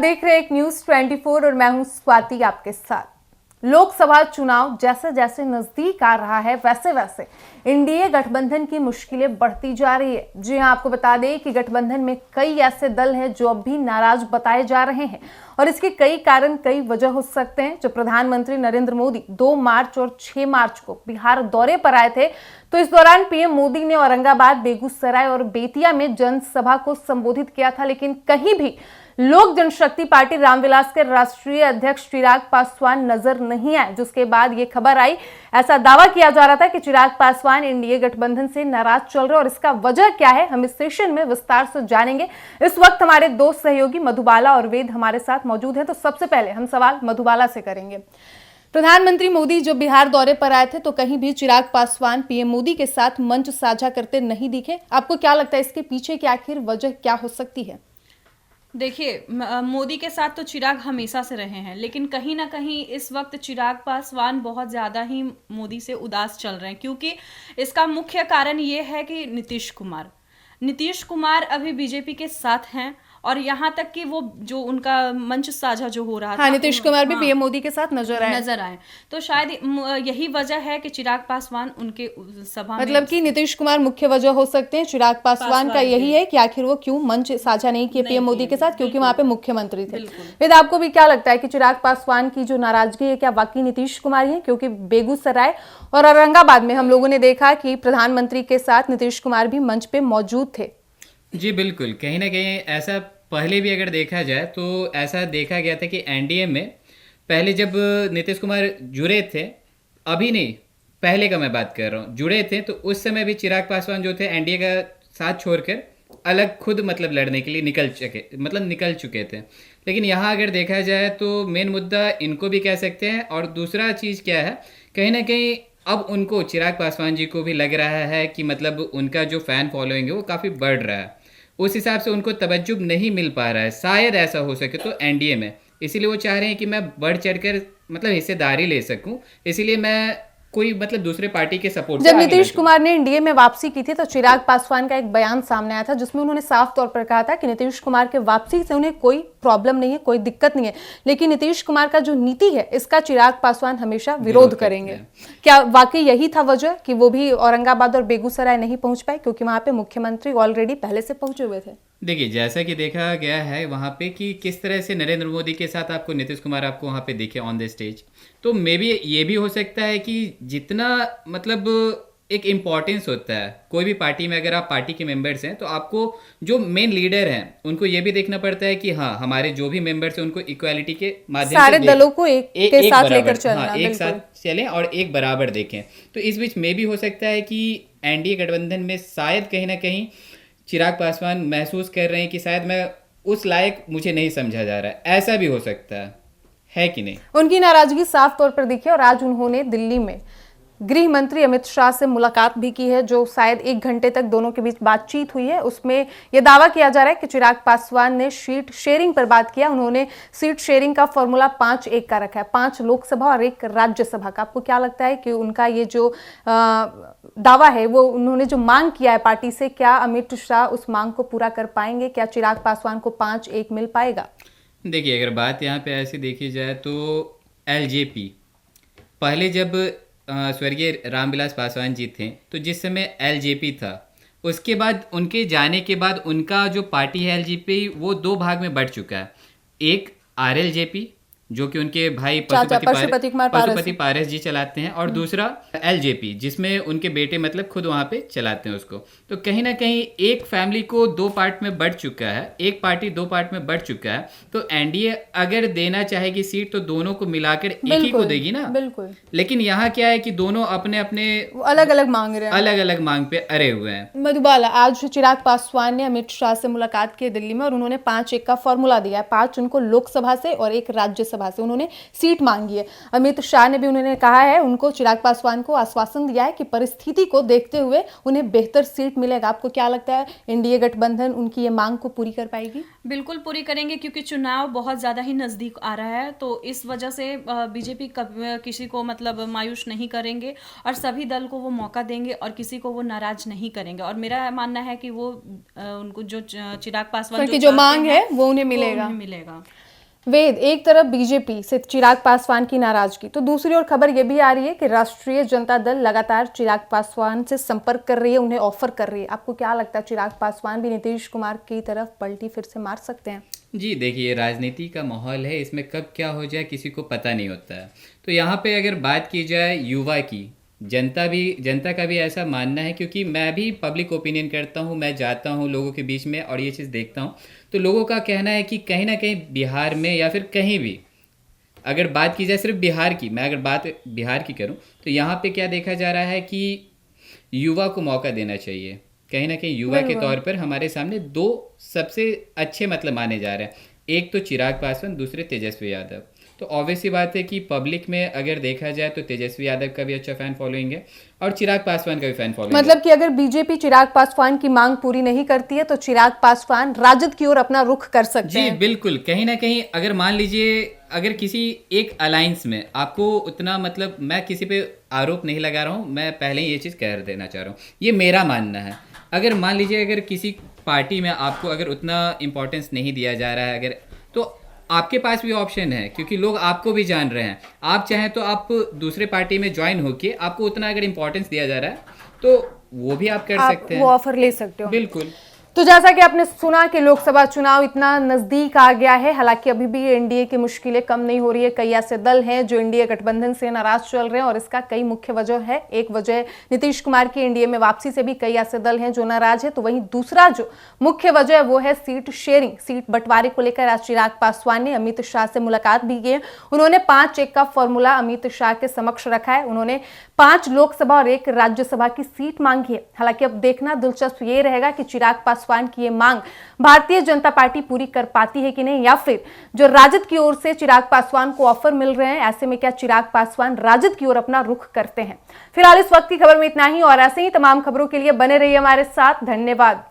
देख रहे हैं एक न्यूज 24 और मैं हूं स्वाति आपके साथ। लोकसभा चुनाव जैसे जैसे नजदीक आ रहा है वैसे वैसे एनडीए गठबंधन की मुश्किलें बढ़ती जा रही है। जी हां, आपको बता दें कि गठबंधन में कई ऐसे दल हैं जो अब भी नाराज बताए जा रहे हैं और इसके कई कारण, कई वजह हो सकते हैं। जब प्रधानमंत्री नरेंद्र मोदी 2 मार्च और 6 मार्च को बिहार दौरे पर आए थे तो इस दौरान पीएम मोदी ने औरंगाबाद, बेगूसराय और बेतिया में जनसभा को संबोधित किया था, लेकिन कहीं भी लोक जनशक्ति पार्टी रामविलास के राष्ट्रीय अध्यक्ष चिराग पासवान नजर नहीं आए। जिसके बाद ये खबर आई, ऐसा दावा किया जा रहा था कि चिराग पासवान एनडीए गठबंधन से नाराज चल रहे और इसका वजह क्या है हम इस सेशन में विस्तार से जानेंगे। इस वक्त हमारे दो सहयोगी मधुबाला और वेद हमारे साथ मौजूद हैं। तो सबसे पहले हम सवाल मधुबाला से करेंगे। प्रधानमंत्री मोदी जब बिहार दौरे पर आए थे तो कहीं भी चिराग पासवान पीएम मोदी के साथ मंच साझा करते नहीं दिखे। आपको क्या लगता है इसके पीछे की आखिर वजह क्या हो सकती है? देखिए, मोदी के साथ तो चिराग हमेशा से रहे हैं, लेकिन कहीं ना कहीं इस वक्त चिराग पासवान बहुत ज़्यादा ही मोदी से उदास चल रहे हैं, क्योंकि इसका मुख्य कारण ये है कि नीतीश कुमार अभी बीजेपी के साथ हैं और यहाँ तक कि वो जो उनका मंच साझा जो हो रहा था, नीतीश कुमार भी पीएम मोदी के साथ नजर आए। तो शायद यही वजह है कि चिराग पासवान उनके सभा मतलब कि नीतीश कुमार मुख्य वजह हो सकते हैं। चिराग पासवान का यही है कि आखिर वो क्यों मंच साझा नहीं किए पीएम मोदी के साथ, क्योंकि वहां पे मुख्यमंत्री थे। फिर आपको भी क्या लगता है कि चिराग पासवान की जो नाराजगी है क्या वाकई नीतीश कुमार ही है? क्योंकि बेगूसराय और औरंगाबाद में हम लोगों ने देखा कि प्रधानमंत्री के साथ नीतीश कुमार भी मंच पे मौजूद थे। जी बिल्कुल, कहीं ना कहीं ऐसा पहले भी अगर देखा जाए तो ऐसा देखा गया था कि एनडीए में पहले जब नीतीश कुमार जुड़े थे, अभी नहीं पहले का मैं बात कर रहा हूँ, जुड़े थे तो उस समय भी चिराग पासवान जो थे एनडीए का साथ छोड़कर अलग खुद लड़ने के लिए निकल चुके थे। लेकिन यहाँ अगर देखा जाए तो मेन मुद्दा इनको भी कह सकते हैं। और दूसरा चीज़ क्या है, कहीं ना कहीं अब उनको चिराग पासवान जी को भी लग रहा है कि उनका जो फैन फॉलोइंग है वो काफ़ी बढ़ रहा है, उस हिसाब से उनको तवज्जुह नहीं मिल पा रहा है। शायद ऐसा हो सके तो एनडीए में, इसीलिए वो चाह रहे हैं कि मैं बढ़ चढ़कर हिस्सेदारी ले सकूं, इसीलिए मैं कोई दूसरे पार्टी के सपोर्ट। जब नीतीश कुमार ने एनडीए में वापसी की थी तो चिराग पासवान का एक बयान सामने आया था जिसमें उन्होंने साफ तौर पर कहा था कि नीतीश कुमार के वापसी से उन्हें कोई प्रॉब्लम नहीं है, कोई दिक्कत नहीं है, लेकिन नीतीश कुमार का जो नीति है इसका चिराग पासवान हमेशा विरोध करेंगे। क्या वाकई यही था वजह कि वो भी औरंगाबाद और बेगूसराय नहीं पहुंच पाए, क्योंकि वहां पे मुख्यमंत्री ऑलरेडी पहले से पहुंचे हुए थे? देखिए, जैसा कि देखा गया है वहाँ पे कि किस तरह से नरेंद्र मोदी के साथ आपको नीतीश कुमार आपको वहाँ पे दिखे ऑन द स्टेज, तो मे बी ये भी हो सकता है कि जितना एक इम्पॉर्टेंस होता है कोई भी पार्टी में, अगर आप पार्टी के मेंबर्स हैं तो आपको जो मेन लीडर हैं उनको ये भी देखना पड़ता है कि हाँ, हमारे जो भी मेंबर्स हैं उनको इक्वालिटी के माध्यम सारे दलों को एक साथ लेकर चलना, हाँ, एक साथ चलें और एक बराबर देखें। तो इस बीच मे भी हो सकता है कि एनडीए गठबंधन में शायद कहीं ना कहीं चिराग पासवान महसूस कर रहे हैं कि शायद मैं उस लायक मुझे नहीं समझा जा रहा है, ऐसा भी हो सकता है कि नहीं? उनकी नाराजगी साफ तौर पर दिखी और आज उन्होंने दिल्ली में गृह मंत्री अमित शाह से मुलाकात भी की है, जो शायद 1 घंटे तक दोनों के बीच बातचीत हुई है। उसमें यह दावा किया जा रहा है कि चिराग पासवान ने सीट शेयरिंग पर बात किया। उन्होंने सीट शेयरिंग का फॉर्मूला 5-1 का रखा है, 5 लोकसभा और 1 राज्यसभा का। आपको क्या लगता है कि उनका ये जो दावा है, वो उन्होंने जो मांग किया है पार्टी से, क्या अमित शाह उस मांग को पूरा कर पाएंगे? क्या चिराग पासवान को 5-1 मिल पाएगा? देखिए, अगर बात यहाँ पे ऐसी देखी जाए तो एलजेपी पहले जब स्वर्गीय रामविलास पासवान जी थे तो जिस समय एलजेपी था, उसके बाद उनके जाने के बाद उनका जो पार्टी है एलजेपी वो 2 भाग में बढ़ चुका है। एक आरएलजेपी जो कि उनके भाई पशुपति पारस जी चलाते हैं, और दूसरा एलजेपी जिसमें उनके बेटे खुद वहाँ पे चलाते हैं उसको। तो कहीं ना कहीं एक फैमिली को 2 पार्ट में बढ़ चुका है, एक पार्टी 2 पार्ट में बढ़ चुका है। तो एनडीए अगर देना चाहेगी सीट तो दोनों को मिलाकर एक ही को देगी ना। बिल्कुल। लेकिन यहाँ क्या है कि दोनों अपने अपने अलग अलग मांग रहे हैं, अलग अलग मांग पे अड़े हुए हैं। मधुबाला, आज चिराग पासवान ने अमित शाह से मुलाकात की दिल्ली में और उन्होंने 5-1 का फॉर्मूला दिया है। 5 उनको लोकसभा से और 1 राज्यसभा से उन्होंने सीट मांगी है। अमित शाह ने भी उन्होंने कहा है, उनको चिराग पासवान को आश्वासन दिया है कि परिस्थिति को देखते हुए उन्हें बेहतर सीट मिलेगा। आपको क्या लगता है एनडीए गठबंधन उनकी ये मांग को पूरी कर पाएगी? बिल्कुल पूरी करेंगे, क्योंकि चुनाव बहुत ज्यादा ही नजदीक आ रहा है। तो इस वजह से बीजेपी किसी को मायूस नहीं करेंगे और सभी दल को वो मौका देंगे और किसी को वो नाराज नहीं करेंगे। और मेरा मानना है कि वो उनको जो चिराग पासवान की जो मांग है वो उन्हें मिलेगा। वेद, एक तरफ बीजेपी से चिराग पासवान की नाराजगी, तो दूसरी ओर खबर यह भी आ रही है कि राष्ट्रीय जनता दल लगातार चिराग पासवान से संपर्क कर रही है, उन्हें ऑफर कर रही है। आपको क्या लगता है, चिराग पासवान भी नीतीश कुमार की तरफ पलटी फिर से मार सकते हैं? जी देखिए, राजनीति का माहौल है, इसमें कब क्या हो जाए किसी को पता नहीं होता है। तो यहाँ पे अगर बात की जाए युवा की, जनता का भी ऐसा मानना है, क्योंकि मैं भी पब्लिक ओपिनियन करता हूँ, मैं जाता हूँ लोगों के बीच में और ये चीज़ देखता हूँ। तो लोगों का कहना है कि कहीं ना कहीं बिहार में या फिर कहीं भी अगर बात की जाए, सिर्फ बिहार की, मैं अगर बात बिहार की करूँ तो यहाँ पे क्या देखा जा रहा है कि युवा को मौका देना चाहिए। कहीं ना कहीं युवा के तौर पर हमारे सामने दो सबसे अच्छे मतलब माने जा रहे हैं, एक तो चिराग पासवान, दूसरे तेजस्वी यादव। तो ऑब्वियसली बात है कि पब्लिक में अगर देखा जाए तो तेजस्वी यादव का भी अच्छा फैन फॉलोइंग है और चिराग पासवान का भी फैन फॉलोइंग मतलब कि अगर बीजेपी चिराग पासवान की मांग पूरी नहीं करती है तो चिराग पासवान राजद की ओर अपना रुख कर सकते हैं। जी बिल्कुल, कहीं ना कहीं अगर मान लीजिए अगर किसी एक अलायंस में आपको उतना, मतलब मैं किसी पे आरोप नहीं लगा रहा हूँ, मैं पहले ही ये चीज़ कह देना चाह रहा हूँ, ये मेरा मानना है। अगर मान लीजिए अगर किसी पार्टी में आपको अगर उतना इम्पोर्टेंस नहीं दिया जा रहा है, अगर तो आपके पास भी ऑप्शन है, क्योंकि लोग आपको भी जान रहे हैं। आप चाहें तो आप दूसरे पार्टी में ज्वाइन होके, आपको उतना अगर इम्पोर्टेंस दिया जा रहा है तो वो भी आप कर सकते हैं, वो ऑफर ले सकते हो। बिल्कुल। तो जैसा कि आपने सुना कि लोकसभा चुनाव इतना नजदीक आ गया है, हालांकि अभी भी एनडीए की मुश्किलें कम नहीं हो रही है। कई ऐसे दल हैं जो एनडीए गठबंधन से नाराज चल रहे हैं और इसका कई मुख्य वजह है। एक वजह नीतीश कुमार की एनडीए में वापसी से भी कई ऐसे दल हैं जो नाराज है, तो वहीं दूसरा जो मुख्य वजह है वो है सीट शेयरिंग, सीट बंटवारे को लेकर आज चिराग पासवान ने अमित शाह से मुलाकात भी की है। उन्होंने 5-1 का फॉर्मूला अमित शाह के समक्ष रखा है। उन्होंने 5 लोकसभा और 1 राज्यसभा की सीट मांगी है। हालांकि अब देखना दिलचस्प ये रहेगा कि चिराग पासवान की ये मांग भारतीय जनता पार्टी पूरी कर पाती है कि नहीं, या फिर जो राजद की ओर से चिराग पासवान को ऑफर मिल रहे हैं, ऐसे में क्या चिराग पासवान राजद की ओर अपना रुख करते हैं। फिलहाल इस वक्त की खबर में इतना ही और ऐसे ही तमाम खबरों के लिए बने रहिए हमारे साथ। धन्यवाद।